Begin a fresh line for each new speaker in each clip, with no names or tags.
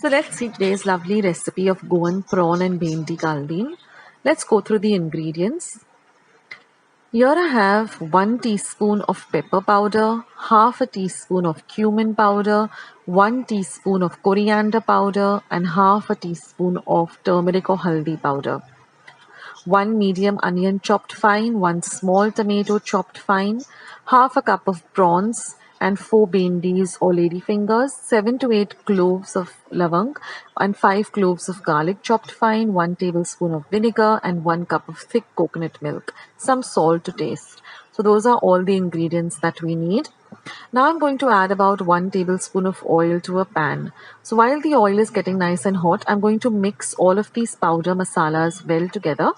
So let's see today's lovely recipe of Goan prawn and bhendi caldeen. Let's go through the ingredients. Here I have 1 teaspoon of pepper powder, half a teaspoon of cumin powder, 1 teaspoon of coriander powder and half a teaspoon of turmeric or haldi powder. 1 medium onion chopped fine, 1 small tomato chopped fine, half a cup of prawns and 4 bhendis or ladyfingers, 7 to 8 cloves of lavang and 5 cloves of garlic chopped fine, 1 tablespoon of vinegar and 1 cup of thick coconut milk, some salt to taste. So those are all the ingredients that we need. Now I'm going to add about 1 tablespoon of oil to a pan. So while the oil is getting nice and hot, I'm going to mix all of these powder masalas well together.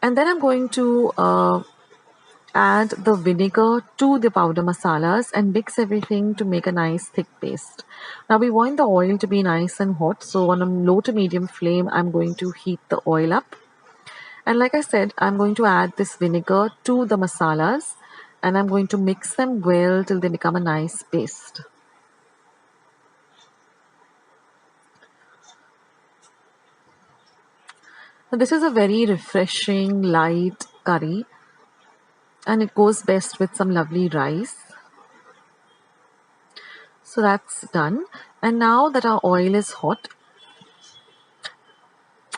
And then I'm going to add the vinegar to the powder masalas and mix everything to make a nice thick paste. Now we want the oil to be nice and hot, so on a low to medium flame I'm going to heat the oil up. And like I said, I'm going to add this vinegar to the masalas and I'm going to mix them well till they become a nice paste. Now this is a very refreshing light curry and it goes best with some lovely rice. So that's done. And now that our oil is hot,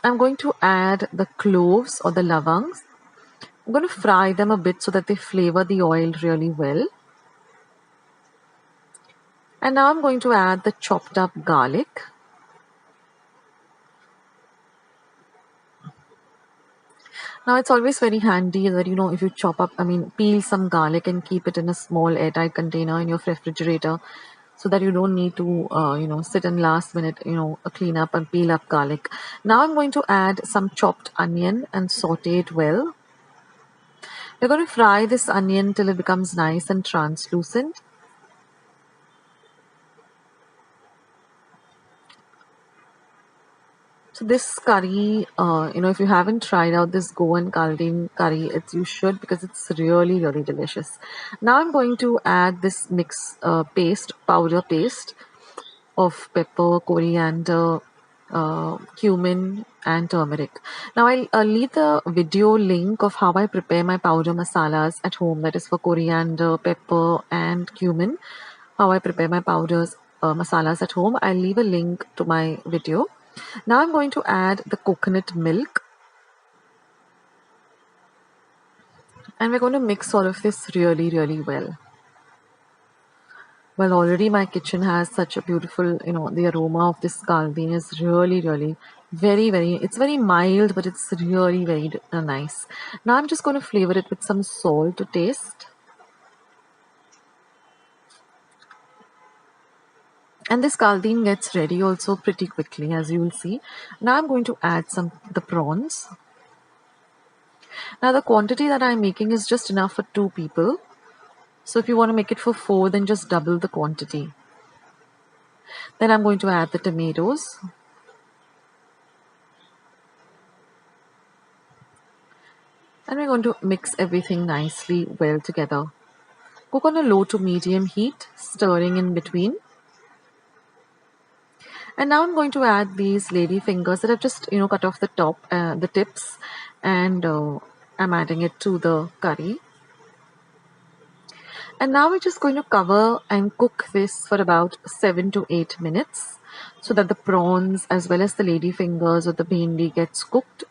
I'm going to add the cloves or the lavangs. I'm going to fry them a bit so that they flavor the oil really well. And now I'm going to add the chopped up garlic. Now it's always very handy that, if you peel some garlic and keep it in a small airtight container in your refrigerator so that you don't need to, sit and last minute, clean up and peel up garlic. Now I'm going to add some chopped onion and saute it well. We're going to fry this onion till it becomes nice and translucent. So this curry, if you haven't tried out this Goan caldeen curry, you should because it's really, really delicious. Now I'm going to add this mix powder paste of pepper, coriander, cumin and turmeric. Now I'll leave the video link of how I prepare my powder masalas at home, that is for coriander, pepper and cumin, how I prepare my powders masalas at home. I'll leave a link to my video. Now I'm going to add the coconut milk and we're going to mix all of this really, really well. Well, already my kitchen has such a beautiful, the aroma of this caldeen is really, really it's very mild, but it's really very nice. Now I'm just going to flavor it with some salt to taste. And this caldeen gets ready also pretty quickly, as you will see. Now I'm going to add the prawns. Now the quantity that I'm making is just enough for 2 people. So if you want to make it for 4, then just double the quantity. Then I'm going to add the tomatoes. And we're going to mix everything nicely well together. Cook on a low to medium heat, stirring in between. And now I'm going to add these lady fingers that I've just cut off the tips, and I'm adding it to the curry. And now we're just going to cover and cook this for about 7 to 8 minutes so that the prawns as well as the lady fingers or the bhendi gets cooked.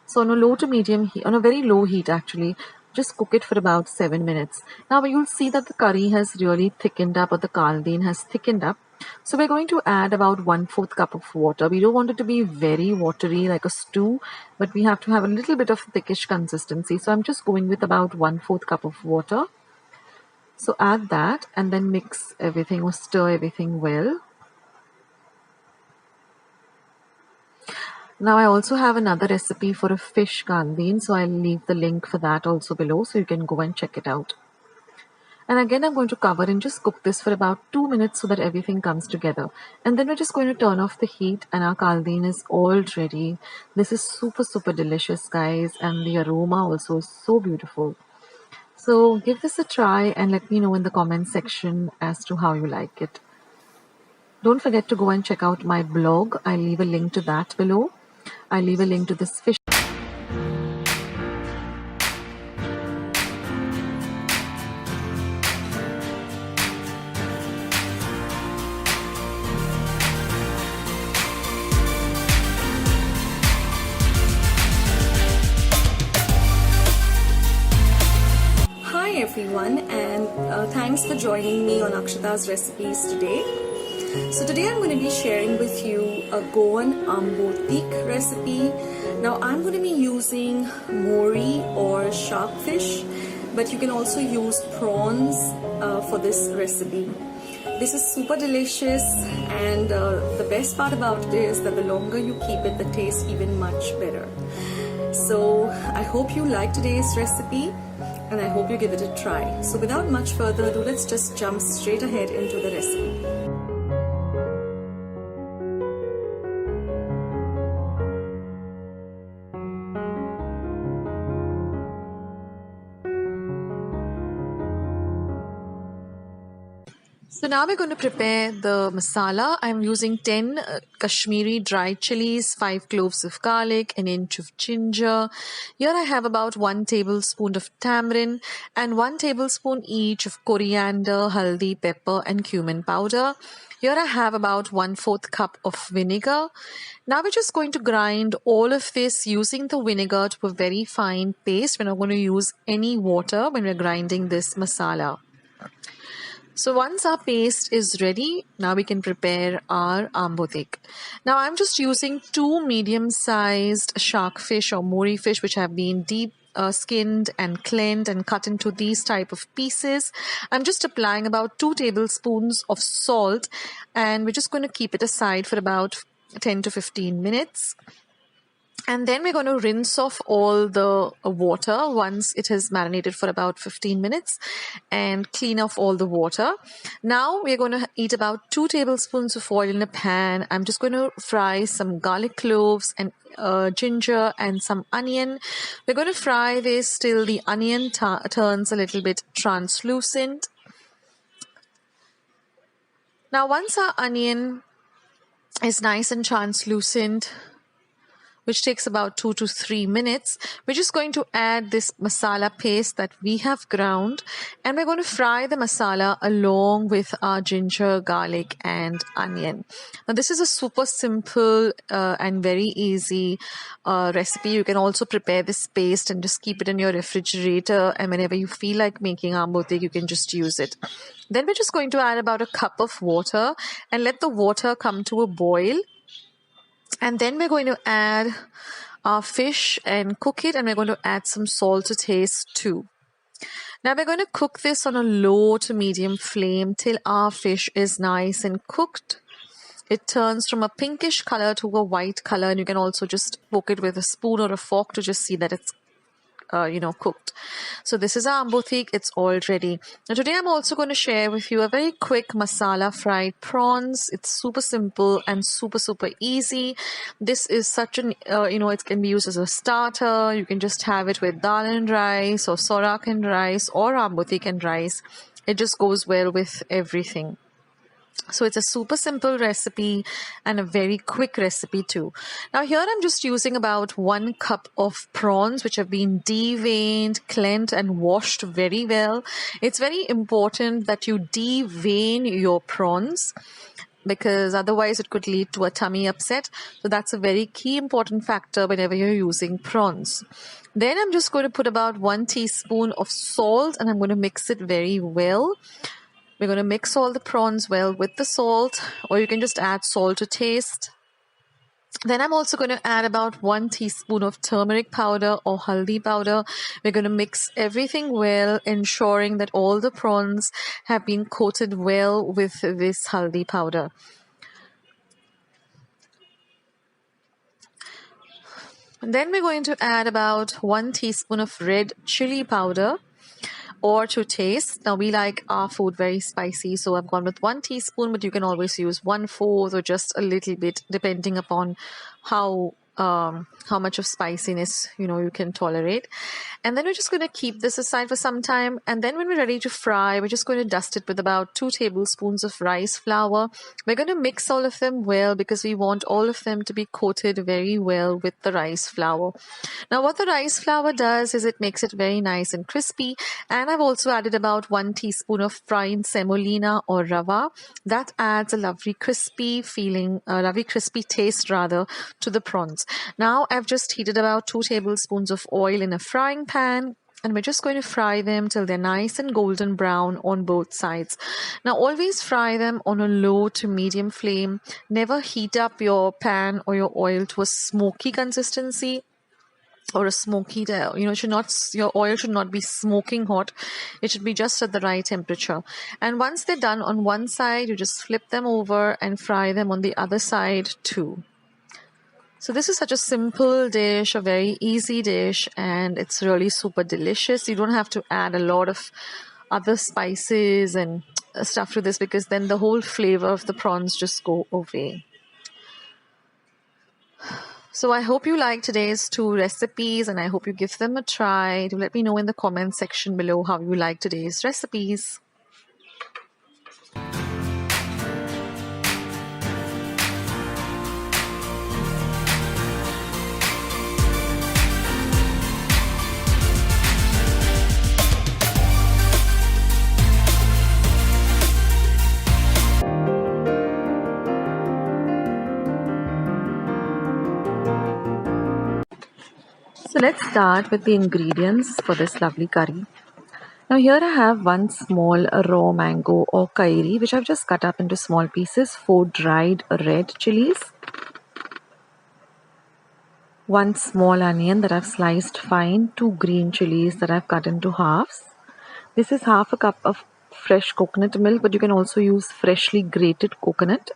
So on a low to medium heat, on a very low heat actually, just cook it for about 7 minutes. Now you'll see that the curry has really thickened up, or the caldeen has thickened up. So we're going to add about 1/4 cup of water. We don't want it to be very watery like a stew, but we have to have a little bit of thickish consistency. So I'm just going with about 1/4 cup of water. So add that and then mix everything or stir everything well. Now I also have another recipe for a fish caldeen, so I'll leave the link for that also below so you can go and check it out. And again I'm going to cover and just cook this for about 2 minutes so that everything comes together. And then we're just going to turn off the heat and our caldeen is all ready. This is super, super delicious, guys, and the aroma also is so beautiful. So give this a try and let me know in the comment section as to how you like it. Don't forget to go and check out my blog. I'll leave a link to that below. I'll leave a link to this fish.
Hi everyone, and thanks for joining me on Akshata's recipes today. So today I'm going to be sharing with you a Goan Ambot Tik recipe. Now I'm going to be using mori or shark fish, but you can also use prawns for this recipe. This is super delicious, and the best part about it is that the longer you keep it, the taste even much better. So I hope you like today's recipe, and I hope you give it a try. So without much further ado, let's just jump straight ahead into the recipe.
So now we're going to prepare the masala. I'm using 10 Kashmiri dried chilies, 5 cloves of garlic, an inch of ginger. Here I have about 1 tablespoon of tamarind and 1 tablespoon each of coriander, haldi, pepper and cumin powder. Here I have about 1/4 cup of vinegar. Now we're just going to grind all of this using the vinegar to a very fine paste. We're not going to use any water when we're grinding this masala. So once our paste is ready, now we can prepare our ambotik. Now I'm just using 2 medium-sized shark fish or mori fish which have been deep skinned and cleaned and cut into these type of pieces. I'm just applying about 2 tablespoons of salt, and we're just going to keep it aside for about 10 to 15 minutes. And then we're going to rinse off all the water once it has marinated for about 15 minutes and clean off all the water. Now we're going to heat about 2 tablespoons of oil in a pan. I'm just going to fry some garlic cloves and ginger and some onion. We're going to fry this till the onion turns a little bit translucent. Now once our onion is nice and translucent, which takes about 2 to 3 minutes, we're just going to add this masala paste that we have ground, and we're going to fry the masala along with our ginger, garlic and onion. Now this is a super simple and very easy recipe. You can also prepare this paste and just keep it in your refrigerator, and whenever you feel like making ambotik, you can just use it. Then we're just going to add about a cup of water and let the water come to a boil. And then we're going to add our fish and cook it, and we're going to add some salt to taste too. Now we're going to cook this on a low to medium flame till our fish is nice and cooked. It turns from a pinkish color to a white color, and you can also just poke it with a spoon or a fork to just see that it's cooked. So this is our ambotik. It's all ready. Now today I'm also going to share with you a very quick masala fried prawns. It's super simple and super easy. This is such an it can be used as a starter. You can just have it with dal and rice or sorak and rice or ambotik and rice. It just goes well with everything. So it's a super simple recipe and a very quick recipe too. Now here I'm just using about 1 cup of prawns which have been deveined, cleansed and washed very well. It's very important that you devein your prawns, because otherwise it could lead to a tummy upset. So that's a very key important factor whenever you're using prawns. Then I'm just going to put about 1 teaspoon of salt, and I'm going to mix it very well. We're going to mix all the prawns well with the salt, or you can just add salt to taste. Then I'm also going to add about 1 teaspoon of turmeric powder or haldi powder. We're going to mix everything well, ensuring that all the prawns have been coated well with this haldi powder. And then we're going to add about 1 teaspoon of red chili powder, or to taste. Now we like our food very spicy, so I've gone with 1 teaspoon, but you can always use 1/4 or just a little bit depending upon how how much of spiciness you can tolerate. And then we're just going to keep this aside for some time, and then when we're ready to fry, we're just going to dust it with about 2 tablespoons of rice flour. We're going to mix all of them well because we want all of them to be coated very well with the rice flour. Now what the rice flour does is it makes it very nice and crispy, and I've also added about 1 teaspoon of fried semolina or rava. That adds a lovely crispy feeling, a lovely crispy taste rather, to the prawns. Now I've just heated about 2 tablespoons of oil in a frying pan, and we're just going to fry them till they're nice and golden brown on both sides. Now always fry them on a low to medium flame. Never heat up your pan or your oil to a smoky consistency or a smoky, your oil should not be smoking hot. It should be just at the right temperature. And once they're done on one side, you just flip them over and fry them on the other side too. So this is such a simple dish, a very easy dish, and it's really super delicious. You don't have to add a lot of other spices and stuff to this, because then the whole flavor of the prawns just go away. So I hope you like today's 2 recipes, and I hope you give them a try. Do let me know in the comment section below how you like today's recipes. So let's start with the ingredients for this lovely curry. Now here I have 1 small raw mango or kairi, which I've just cut up into small pieces, 4 dried red chilies, 1 small onion that I've sliced fine, 2 green chilies that I've cut into halves. This is half a cup of fresh coconut milk, but you can also use freshly grated coconut,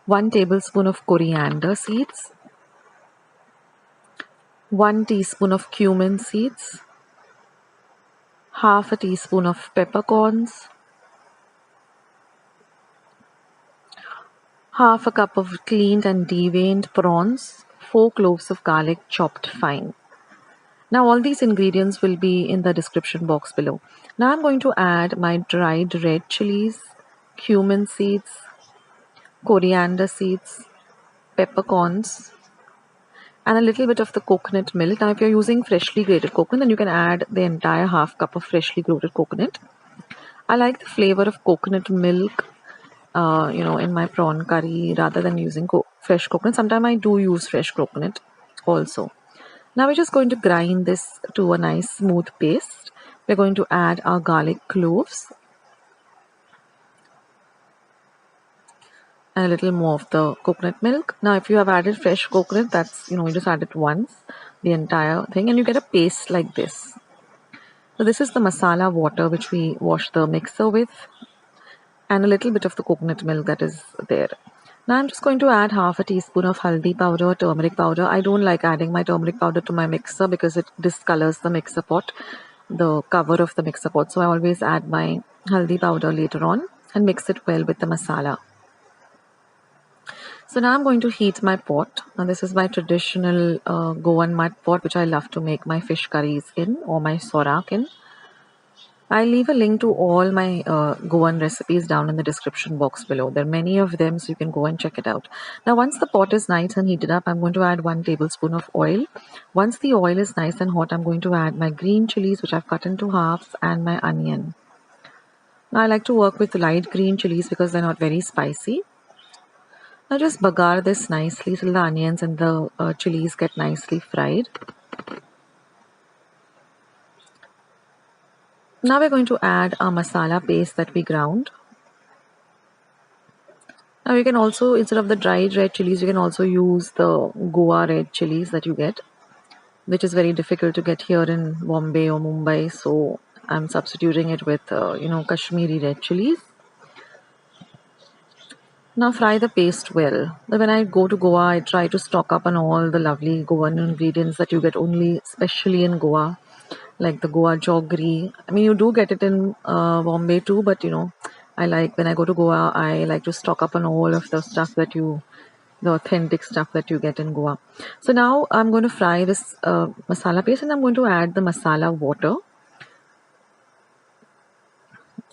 1 tablespoon of coriander seeds, 1 teaspoon of cumin seeds, half a teaspoon of peppercorns, half a cup of cleaned and deveined prawns, 4 cloves of garlic chopped fine. Now all these ingredients will be in the description box below. Now I'm going to add my dried red chilies, cumin seeds, coriander seeds, peppercorns, and a little bit of the coconut milk. Now if you're using freshly grated coconut, then you can add the entire half cup of freshly grated coconut. I like the flavor of coconut milk in my prawn curry rather than using fresh coconut. Sometimes I do use fresh coconut also. Now we're just going to grind this to a nice smooth paste. We're going to add our garlic cloves and a little more of the coconut milk. Now if you have added fresh coconut, that's you just add it once, the entire thing, and you get a paste like this. So this is the masala water which we wash the mixer with, and a little bit of the coconut milk that is there. Now I'm just going to add half a teaspoon of haldi powder, turmeric powder. I don't like adding my turmeric powder to my mixer because it discolors the mixer pot, the cover of the mixer pot. So I always add my haldi powder later on and mix it well with the masala. So now I'm going to heat my pot. Now this is my traditional Goan mud pot, which I love to make my fish curries in, or my sorak in. I'll leave a link to all my Goan recipes down in the description box below. There are many of them, so you can go and check it out. Now once the pot is nice and heated up, I'm going to add 1 tablespoon of oil. Once the oil is nice and hot, I'm going to add my green chilies, which I've cut into halves, and my onion. Now I like to work with light green chilies because they're not very spicy. Now just bagar this nicely till the onions and the chilies get nicely fried. Now we're going to add our masala paste that we ground. Now you can also, instead of the dried red chilies, you can also use the Goa red chilies that you get, which is very difficult to get here in Bombay or Mumbai. So I'm substituting it with, Kashmiri red chilies. Now fry the paste well. When I go to Goa, I try to stock up on all the lovely Goan ingredients that you get only, especially in Goa, like the Goa jaggery. I mean, you do get it in Bombay too, but I like, when I go to Goa, I like to stock up on all of the stuff that you the authentic stuff that you get in Goa. So now I'm going to fry this masala paste, and I'm going to add the masala water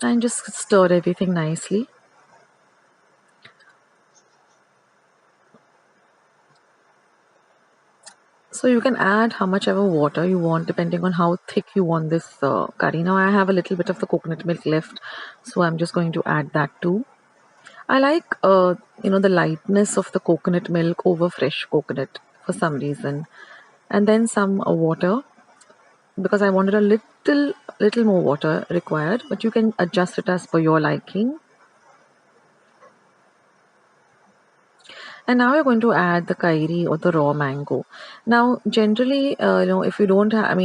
and just stir everything nicely. So you can add how much ever water you want depending on how thick you want this curry. Now I have a little bit of the coconut milk left, so I'm just going to add that too. I like the lightness of the coconut milk over fresh coconut for some reason, and then some water because I wanted a little more water required, but you can adjust it as per your liking. And now we're going to add the kairi or the raw mango. Now, generally, if you don't have,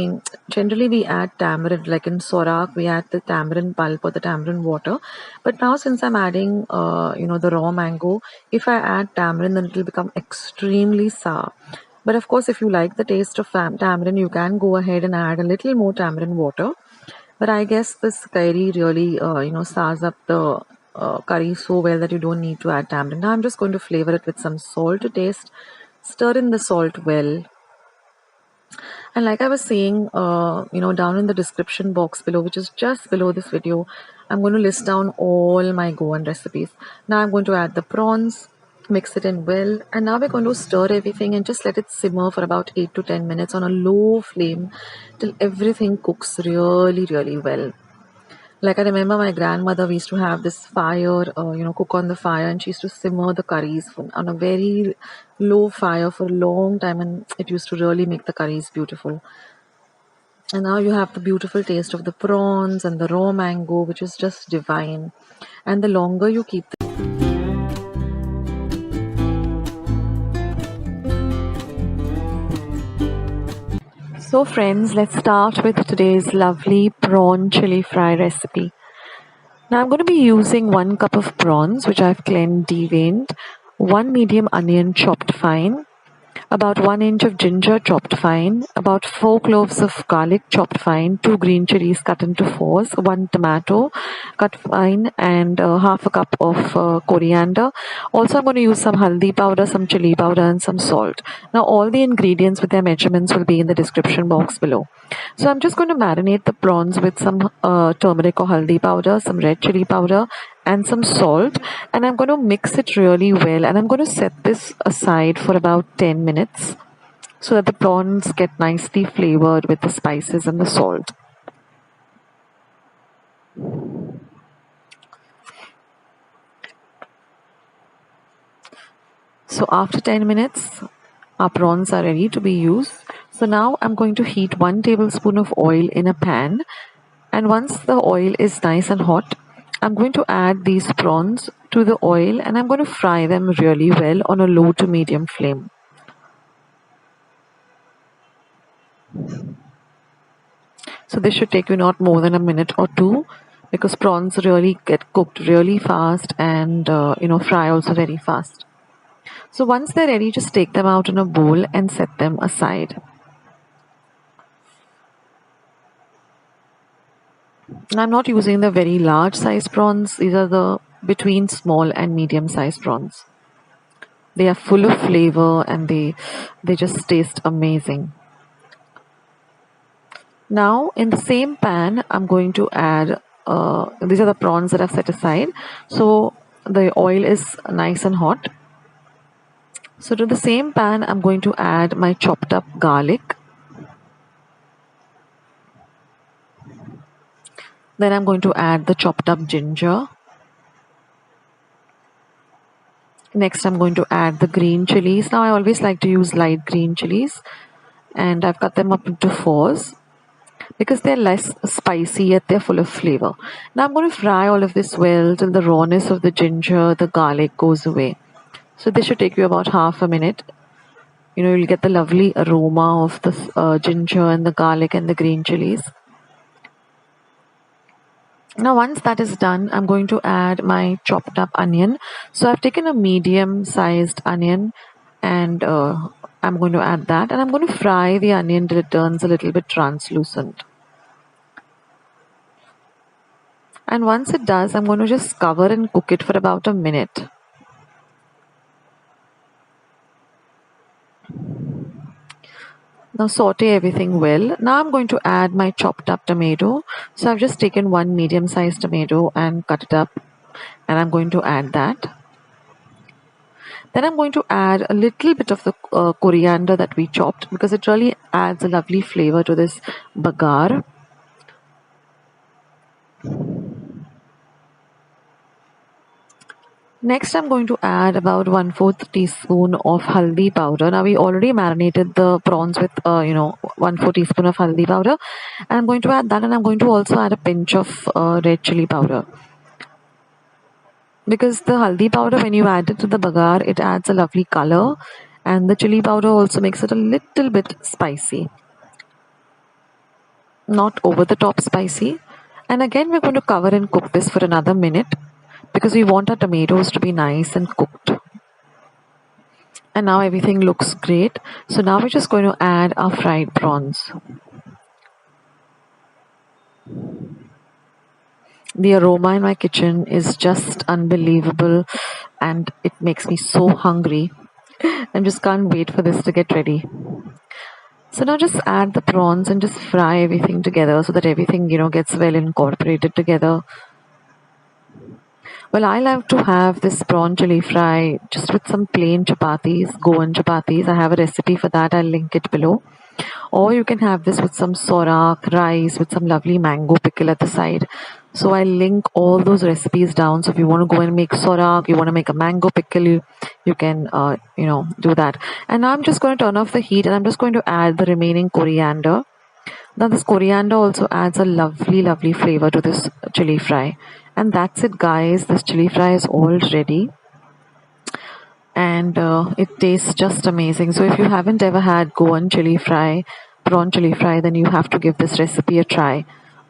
generally we add tamarind, like in sorak, we add the tamarind pulp or the tamarind water. But now since I'm adding, the raw mango, if I add tamarind, then it will become extremely sour. But of course, if you like the taste of tamarind, you can go ahead and add a little more tamarind water. But I guess this kairi really, sours up the curry so well that you don't need to add tamarind. Now I'm just going to flavor it with some salt to taste. Stir in the salt well. And like I was saying, down in the description box below, which is just below this video, I'm going to list down all my Goan recipes. Now I'm going to add the prawns, mix it in well, and now we're going to stir everything and just let it simmer for about 8 to 10 minutes on a low flame till everything cooks really, really well. Like I remember my grandmother, we used to have this fire, cook on the fire, and she used to simmer the curries on a very low fire for a long time, and it used to really make the curries beautiful. And now you have the beautiful taste of the prawns and the raw mango, which is just divine. And the longer you keep So friends, let's start with today's lovely prawn chili fry recipe. Now I'm going to be using 1 cup of prawns, which I've cleaned, deveined, 1 medium onion chopped fine, about 1 inch of ginger chopped fine, about 4 cloves of garlic chopped fine, 2 green chilies cut into fours, 1 tomato cut fine, and half a cup of coriander. Also, I'm going to use some haldi powder, some chili powder, and some salt. Now, all the ingredients with their measurements will be in the description box below. So I'm just going to marinate the prawns with some turmeric or haldi powder, some red chili powder, and some salt, and I'm going to mix it really well, and I'm going to set this aside for about 10 minutes so that the prawns get nicely flavored with the spices and the salt. So after 10 minutes, our prawns are ready to be used. So now I'm going to heat 1 tablespoon of oil in a pan, and once the oil is nice and hot, I'm going to add these prawns to the oil, and I'm going to fry them really well on a low to medium flame. So this should take you not more than a minute or two, because prawns really get cooked really fast and fry also very fast. So once they're ready, just take them out in a bowl and set them aside. And I'm not using the very large size prawns. These are the between small and medium size prawns. They are full of flavor and they just taste amazing. Now in the same pan, I'm going to add, these are the prawns that I've set aside. So the oil is nice and hot. So to the same pan, I'm going to add my chopped up garlic. Then I'm going to add the chopped up ginger. Next, I'm going to add the green chilies. Now I always like to use light green chilies, and I've cut them up into fours because they're less spicy yet they're full of flavor. Now I'm going to fry all of this well till the rawness of the ginger, the garlic goes away. So this should take you about half a minute. You'll get the lovely aroma of the ginger and the garlic and the green chilies. Now once that is done, I'm going to add my chopped up onion. So I've taken a medium sized onion, and I'm going to add that, and I'm going to fry the onion till it turns a little bit translucent. And once it does, I'm going to just cover and cook it for about a minute. Now saute everything well. Now I'm going to add my chopped up tomato. So I've just taken one medium sized tomato and cut it up, and I'm going to add that. Then I'm going to add a little bit of the coriander that we chopped, because it really adds a lovely flavor to this bagar. Next, I'm going to add about 1/4 teaspoon of haldi powder. Now, we already marinated the prawns with, 1/4 teaspoon of haldi powder. And I'm going to add that, and I'm going to also add a pinch of red chili powder. Because the haldi powder, when you add it to the bagar, it adds a lovely color, and the chili powder also makes it a little bit spicy. Not over the top spicy. And again, we're going to cover and cook this for another minute, because we want our tomatoes to be nice and cooked. And now everything looks great. So now we're just going to add our fried prawns. The aroma in my kitchen is just unbelievable, and it makes me so hungry. I just can't wait for this to get ready. So now just add the prawns and just fry everything together so that everything, gets well incorporated together. Well, I love to have this prawn chili fry just with some plain chapatis, Goan chapatis. I have a recipe for that. I'll link it below. Or you can have this with some sorak, rice, with some lovely mango pickle at the side. So I'll link all those recipes down. So if you want to go and make sorak, you want to make a mango pickle, you can, do that. And now I'm just going to turn off the heat, and I'm just going to add the remaining coriander. Now this coriander also adds a lovely, lovely flavor to this chili fry. And that's it, guys. This chili fry is all ready. And it tastes just amazing. So if you haven't ever had Goan chili fry, prawn chili fry, then you have to give this recipe a try.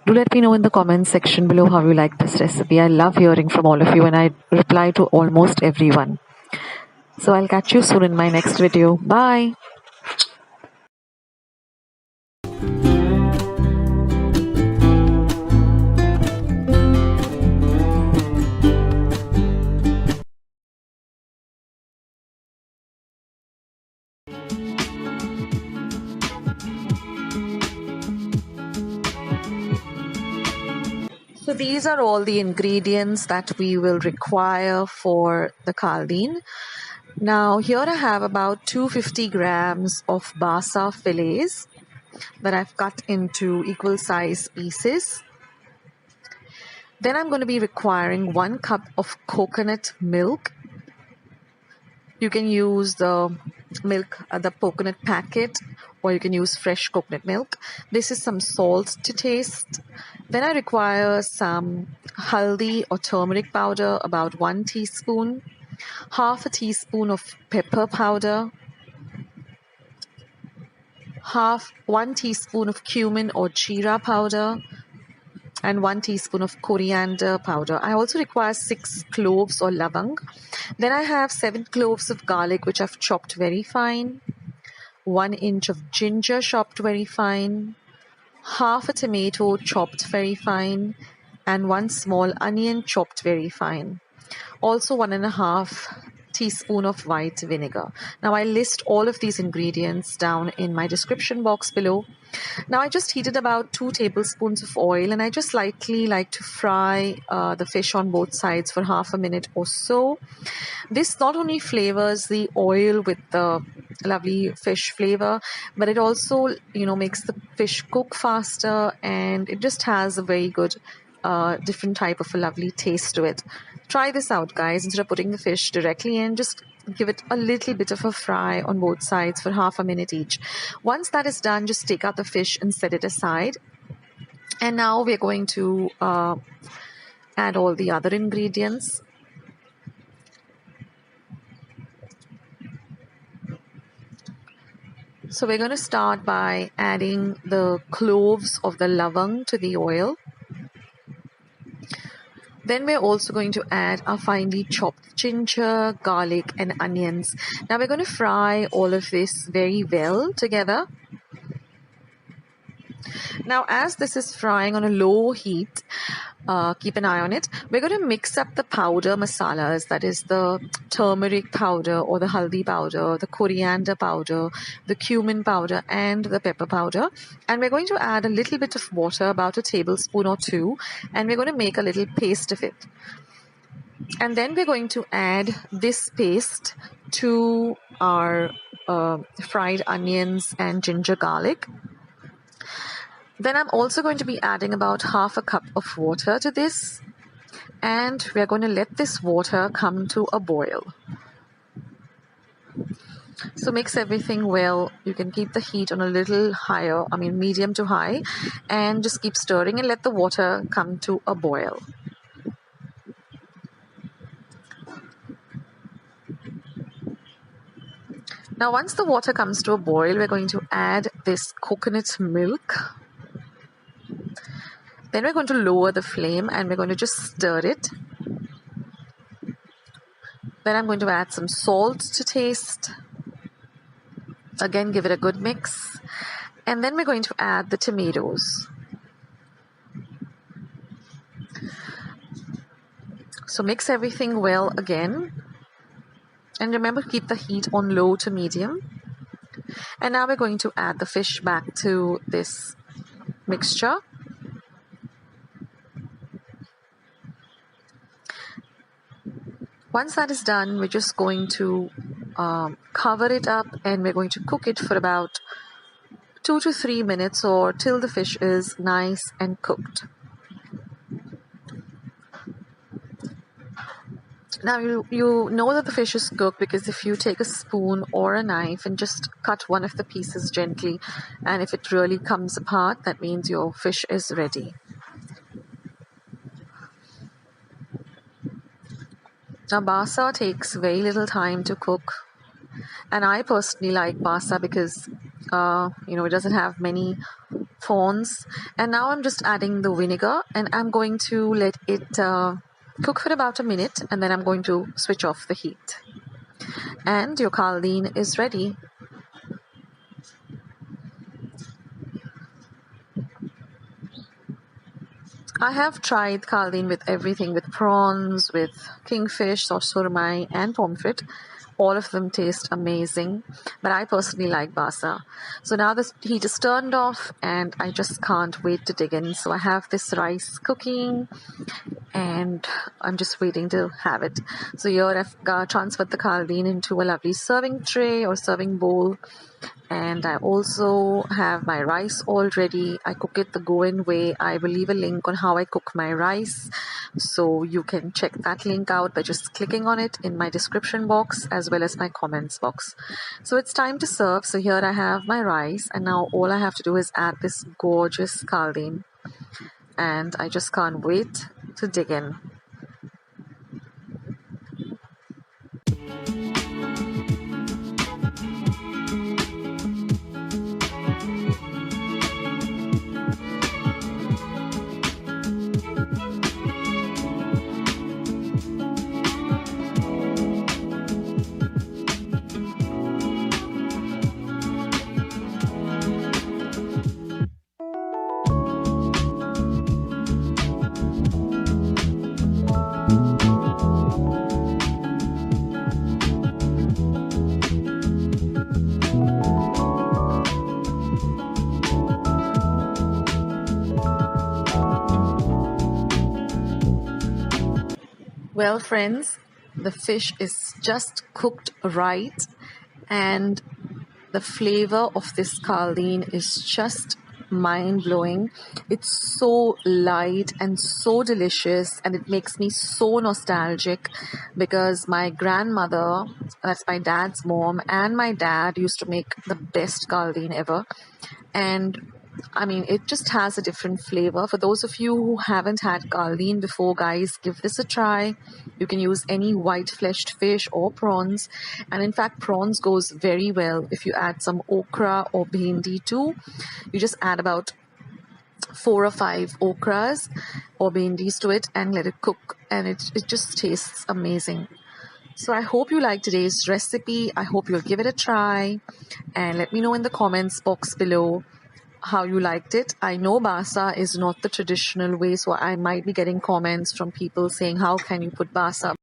Do let me know in the comments section below how you like this recipe. I love hearing from all of you, and I reply to almost everyone. So I'll catch you soon in my next video. Bye. So these are all the ingredients that we will require for the caldeen. Now here I have about 250 grams of basa fillets that I've cut into equal size pieces. Then I'm going to be requiring 1 cup of coconut milk. You can use the milk, the coconut packet, or you can use fresh coconut milk. This is some salt to taste. Then I require some haldi or turmeric powder, about 1 teaspoon, half a teaspoon of pepper powder, 1 teaspoon of cumin or jeera powder, and 1 teaspoon of coriander powder. I also require 6 cloves or lavang. Then I have 7 cloves of garlic, which I've chopped very fine, 1 inch of ginger chopped very fine, half a tomato chopped very fine, and 1 small onion chopped very fine. Also 1.5 teaspoon of white vinegar. Now I list all of these ingredients down in my description box below. Now I just heated about 2 tablespoons of oil, and I just lightly like to fry the fish on both sides for half a minute or so. This not only flavors the oil with the lovely fish flavor, but it also makes the fish cook faster, and it just has a very good different type of a lovely taste to it. Try this out, guys. Instead of putting the fish directly in, just give it a little bit of a fry on both sides for half a minute each. Once that is done, just take out the fish and set it aside. And now we're going to add all the other ingredients. So we're going to start by adding the cloves of the lavang to the oil. Then we're also going to add our finely chopped ginger, garlic, and onions. Now we're going to fry all of this very well together. Now as this is frying on a low heat, keep an eye on it. We're going to mix up the powder masalas, that is the turmeric powder or the haldi powder, the coriander powder, the cumin powder and the pepper powder. And we're going to add a little bit of water, about a tablespoon or two, and we're going to make a little paste of it. And then we're going to add this paste to our fried onions and ginger garlic. Then I'm also going to be adding about half a cup of water to this, and we're going to let this water come to a boil. So mix everything well. You can keep the heat on a little higher, medium to high, and just keep stirring and let the water come to a boil. Now once the water comes to a boil, we're going to add this coconut milk. Then we're going to lower the flame and we're going to just stir it. Then I'm going to add some salt to taste. Again, give it a good mix. And then we're going to add the tomatoes. So mix everything well again. And remember, keep the heat on low to medium. And now we're going to add the fish back to this mixture. Once that is done, we're just going to cover it up and we're going to cook it for about 2 to 3 minutes or till the fish is nice and cooked. Now you know that the fish is cooked because if you take a spoon or a knife and just cut one of the pieces gently, and if it really comes apart, that means your fish is ready. Now basa takes very little time to cook, and I personally like basa because it doesn't have many thorns. And now I'm just adding the vinegar and I'm going to let it cook for about a minute, and then I'm going to switch off the heat. And your caldeen is ready. I have tried caldeen with everything, with prawns, with kingfish or surmai and pomfret. All of them taste amazing, but I personally like basa. So now the heat is turned off and I just can't wait to dig in. So I have this rice cooking and I'm just waiting to have it. So here I've transferred the caldeen into a lovely serving tray or serving bowl. And I also have my rice all ready. I cook it the Goan way. I will leave a link on how I cook my rice, so you can check that link out by just clicking on it in my description box as well as my comments box. So it's time to serve. So here I have my rice, and now all I have to do is add this gorgeous caldeen, and I just can't wait to dig in. Well, friends, the fish is just cooked right, and the flavor of this caldeen is just mind-blowing. It's so light and so delicious, and it makes me so nostalgic because my grandmother, that's my dad's mom, and my dad used to make the best caldeen ever. And it just has a different flavor. For those of you who haven't had caldeen before, guys, give this a try. You can use any white-fleshed fish or prawns. And in fact, prawns goes very well if you add some okra or bhendi too. You just add about 4 or 5 okras or bhendis to it and let it cook. And it just tastes amazing. So I hope you like today's recipe. I hope you'll give it a try. And let me know in the comments box below how you liked it. I know basa is not the traditional way, so I might be getting comments from people saying, how can you put basa?